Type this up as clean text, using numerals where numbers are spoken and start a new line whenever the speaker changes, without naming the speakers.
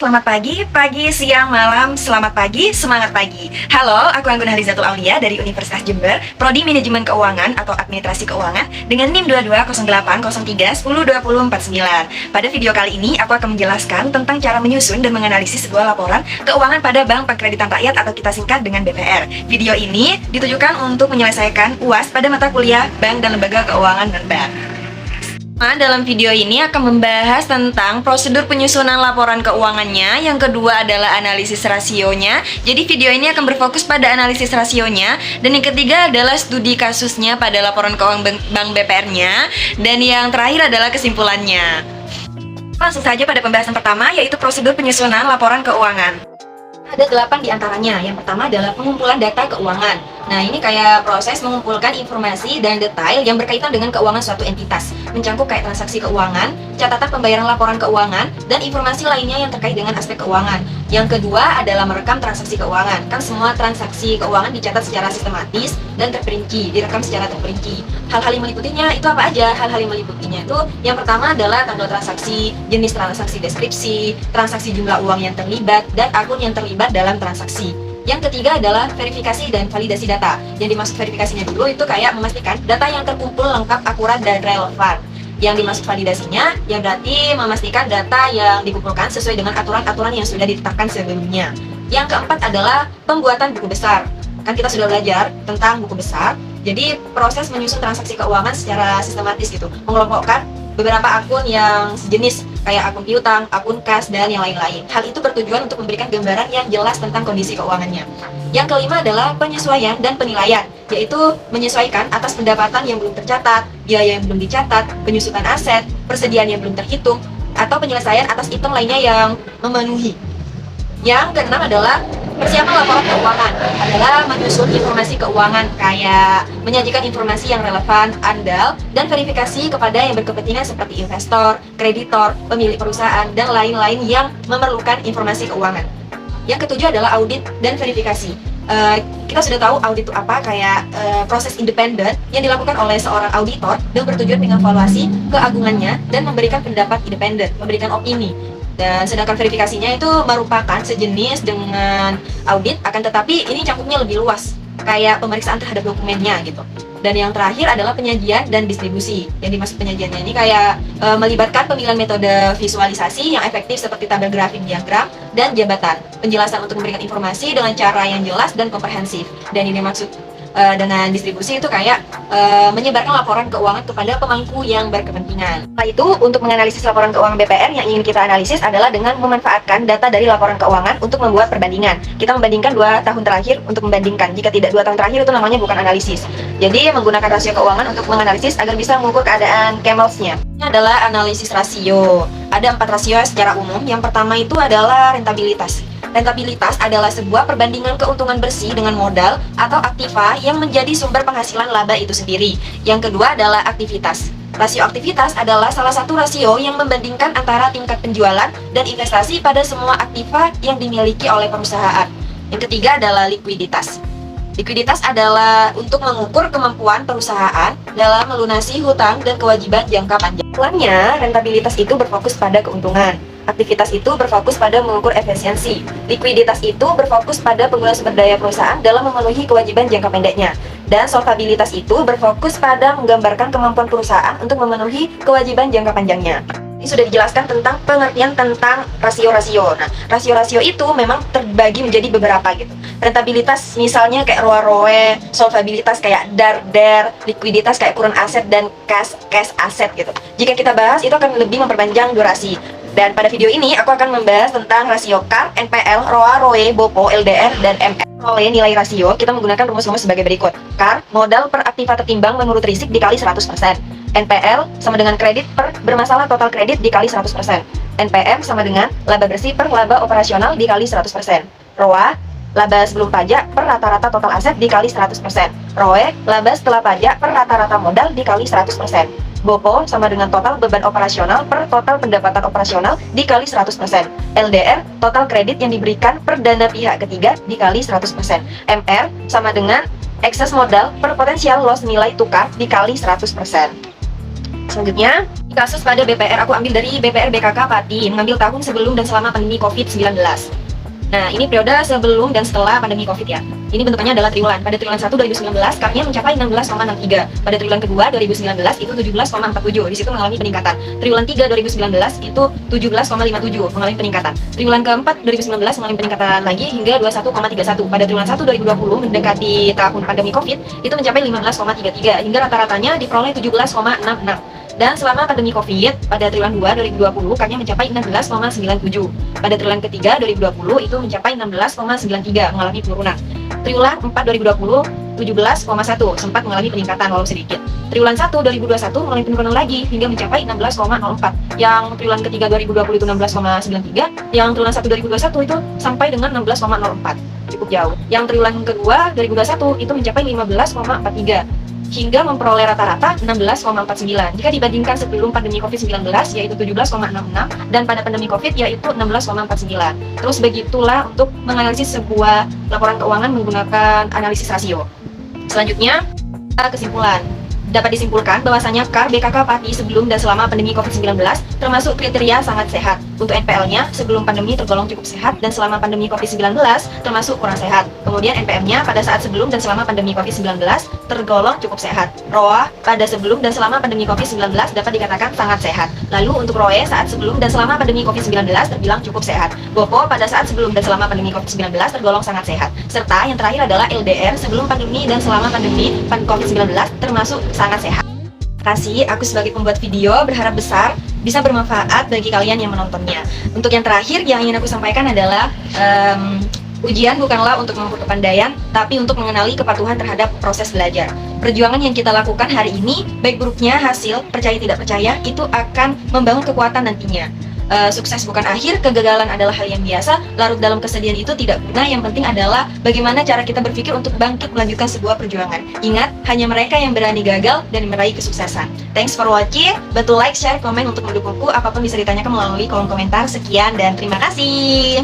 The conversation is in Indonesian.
Selamat pagi, siang, malam, selamat pagi, semangat pagi. Halo, aku Anggun Halizatul Aulia dari Universitas Jember, Prodi Manajemen Keuangan atau Administrasi Keuangan dengan NIM 220803102049. Pada video kali ini, aku akan menjelaskan tentang cara menyusun dan menganalisis sebuah laporan keuangan pada Bank Pengkreditan Rakyat atau kita singkat dengan BPR. Video ini ditujukan untuk menyelesaikan UAS pada mata kuliah Bank dan Lembaga Keuangan non-bank. Dalam video ini akan membahas tentang prosedur penyusunan laporan keuangannya. Yang kedua adalah analisis rasionya. Jadi video ini akan berfokus pada analisis rasionya. Dan yang ketiga adalah studi kasusnya pada laporan keuangan bank BPR-nya. Dan yang terakhir adalah kesimpulannya. Langsung saja pada pembahasan pertama, yaitu prosedur penyusunan laporan keuangan. Ada 8 diantaranya. Yang pertama adalah pengumpulan data keuangan. Nah, ini kayak proses mengumpulkan informasi dan detail yang berkaitan dengan keuangan suatu entitas, mencakup kayak transaksi keuangan, catatan pembayaran laporan keuangan, dan informasi lainnya yang terkait dengan aspek keuangan. Yang kedua adalah merekam transaksi keuangan. Kan semua transaksi keuangan dicatat secara sistematis dan terperinci, direkam secara terperinci. Hal-hal yang meliputinya itu apa aja? Hal-hal yang meliputinya itu yang pertama adalah tanggal transaksi, jenis transaksi deskripsi, transaksi jumlah uang yang terlibat, dan akun yang terlibat dalam transaksi. Yang ketiga adalah verifikasi dan validasi data. Yang dimaksud verifikasinya dulu itu kayak memastikan data yang terkumpul lengkap, akurat, dan relevan. Yang dimaksud validasinya, ya berarti memastikan data yang dikumpulkan sesuai dengan aturan-aturan yang sudah ditetapkan sebelumnya. Yang keempat adalah pembuatan buku besar. Kan kita sudah belajar tentang buku besar. Jadi proses menyusun transaksi keuangan secara sistematis gitu, mengelompokkan beberapa akun yang sejenis kayak akun piutang, akun kas, dan yang lain-lain. Hal itu bertujuan untuk memberikan gambaran yang jelas tentang kondisi keuangannya. Yang kelima adalah penyesuaian dan penilaian, yaitu menyesuaikan atas pendapatan yang belum tercatat, biaya yang belum dicatat, penyusutan aset, persediaan yang belum terhitung, atau penyelesaian atas item lainnya yang memenuhi. Yang keenam adalah persiapan laporan keuangan, adalah menyusun informasi keuangan kayak menyajikan informasi yang relevan, andal, dan verifikasi kepada yang berkepentingan seperti investor, kreditor, pemilik perusahaan, dan lain-lain yang memerlukan informasi keuangan. Yang ketujuh adalah audit dan verifikasi. Kita sudah tahu audit itu apa, kayak proses independen yang dilakukan oleh seorang auditor dan bertujuan mengevaluasi keagungannya dan memberikan pendapat independen, memberikan opini. Dan sedangkan verifikasinya itu merupakan sejenis dengan audit, akan tetapi ini cakupnya lebih luas, kayak pemeriksaan terhadap dokumennya gitu. Dan yang terakhir adalah penyajian dan distribusi. Yang dimaksud penyajiannya ini kayak melibatkan pemilihan metode visualisasi yang efektif seperti tabel grafik, diagram, dan jabatan. Penjelasan untuk memberikan informasi dengan cara yang jelas dan komprehensif. Dan ini maksud dengan distribusi itu kayak menyebarkan laporan keuangan kepada pemangku yang berkepentingan. Setelah itu, untuk menganalisis laporan keuangan BPR yang ingin kita analisis adalah dengan memanfaatkan data dari laporan keuangan untuk membuat perbandingan. Kita membandingkan 2 tahun terakhir untuk membandingkan. Jika tidak 2 tahun terakhir itu namanya bukan analisis. Jadi menggunakan rasio keuangan untuk menganalisis agar bisa mengukur keadaan Camels-nya. Ini adalah analisis rasio. Ada 4 rasio secara umum. Yang pertama itu adalah rentabilitas. Rentabilitas adalah sebuah perbandingan keuntungan bersih dengan modal atau aktiva yang menjadi sumber penghasilan laba itu sendiri. Yang kedua adalah aktivitas. Rasio aktivitas adalah salah satu rasio yang membandingkan antara tingkat penjualan dan investasi pada semua aktiva yang dimiliki oleh perusahaan. Yang ketiga adalah likuiditas. Likuiditas adalah untuk mengukur kemampuan perusahaan dalam melunasi hutang dan kewajiban jangka panjang. Selanjutnya, rentabilitas itu berfokus pada keuntungan. Aktivitas itu berfokus pada mengukur efisiensi. Likuiditas itu berfokus pada penggunaan sumber daya perusahaan dalam memenuhi kewajiban jangka pendeknya. Dan solvabilitas itu berfokus pada menggambarkan kemampuan perusahaan untuk memenuhi kewajiban jangka panjangnya. Ini sudah dijelaskan tentang pengertian tentang rasio-rasio. Nah, rasio-rasio itu memang terbagi menjadi beberapa gitu. Rentabilitas misalnya kayak ROA-ROE, solvabilitas kayak DAR, likuiditas kayak kurun aset dan cash aset gitu. Jika kita bahas itu akan lebih memperpanjang durasi. Dan pada video ini aku akan membahas tentang rasio CAR, NPL, ROA, ROE, BOPO, LDR, dan ML. Oleh nilai rasio, kita menggunakan rumus-rumus sebagai berikut. CAR, modal per aktiva tertimbang menurut risik dikali 100%. NPL sama dengan kredit per bermasalah total kredit dikali 100%. NPM sama dengan laba bersih per laba operasional dikali 100%. ROA, laba sebelum pajak per rata-rata total aset dikali 100%. ROE, laba setelah pajak per rata-rata modal dikali 100%. BOPO sama dengan total beban operasional per total pendapatan operasional dikali 100%. LDR, total kredit yang diberikan per dana pihak ketiga dikali 100%. MR sama dengan ekses modal per potensial loss nilai tukar dikali 100%. Selanjutnya, kasus pada BPR aku ambil dari BPR BKK Pati, mengambil tahun sebelum dan selama pandemi COVID-19. Nah, ini periode sebelum dan setelah pandemi COVID ya. Ini bentukannya adalah triwulan. Pada triwulan 1 2019, CAR-nya mencapai 16,63. Pada triwulan kedua 2019 itu 17,47. Di situ mengalami peningkatan. Triwulan 3 2019 itu 17,57, mengalami peningkatan. Triwulan keempat 2019 mengalami peningkatan lagi hingga 21,31. Pada triwulan 1 2020 mendekati tahun pandemi COVID itu mencapai 15,33 hingga rata-ratanya diperoleh 17,66. Dan selama pandemi COVID, pada triwulan 2 2020 CAR-nya mencapai 16,97. Pada triwulan ketiga 2020 itu mencapai 16,93, mengalami penurunan. Triwulan 4 2020 17,1, sempat mengalami peningkatan walau sedikit. Triwulan 1 2021 mengalami penurunan lagi hingga mencapai 16,04. Yang triwulan ketiga 2020 itu 16,93, yang triwulan 1 2021 itu sampai dengan 16,04. Cukup jauh. Yang triwulan kedua 2021 itu mencapai 15,43 hingga memperoleh rata-rata 16,49. Jika dibandingkan sebelum pandemi COVID-19 yaitu 17,66 dan pada pandemi COVID yaitu 16,49. Terus begitulah untuk menganalisis sebuah laporan keuangan menggunakan analisis rasio. Selanjutnya, kesimpulan. Dapat disimpulkan bahwasanya CAR BKK Pati sebelum dan selama pandemi COVID-19 termasuk kriteria sangat sehat. Untuk NPL-nya sebelum pandemi tergolong cukup sehat dan selama pandemi COVID-19 termasuk kurang sehat. Kemudian NPM-nya pada saat sebelum dan selama pandemi COVID-19 tergolong cukup sehat. ROA pada sebelum dan selama pandemi COVID-19 dapat dikatakan sangat sehat. Lalu untuk ROE saat sebelum dan selama pandemi COVID-19 terbilang cukup sehat. BOPO pada saat sebelum dan selama pandemi COVID-19 tergolong sangat sehat. Serta yang terakhir adalah LDR sebelum pandemi dan selama pandemi COVID-19 termasuk sangat sehat. Terima kasih, aku sebagai pembuat video berharap besar bisa bermanfaat bagi kalian yang menontonnya. Untuk yang terakhir yang ingin aku sampaikan adalah ujian bukanlah untuk mengukur kepandaian, tapi untuk mengenali kepatuhan terhadap proses belajar. Perjuangan yang kita lakukan hari ini, baik buruknya hasil, percaya tidak percaya, itu akan membangun kekuatan nantinya. Sukses bukan akhir, kegagalan adalah hal yang biasa, larut dalam kesedihan itu tidak guna, yang penting adalah bagaimana cara kita berpikir untuk bangkit melanjutkan sebuah perjuangan. Ingat, hanya mereka yang berani gagal dan meraih kesuksesan. Thanks for watching, bantu like, share, komen untuk mendukungku, apapun bisa ditanyakan melalui kolom komentar. Sekian dan terima kasih.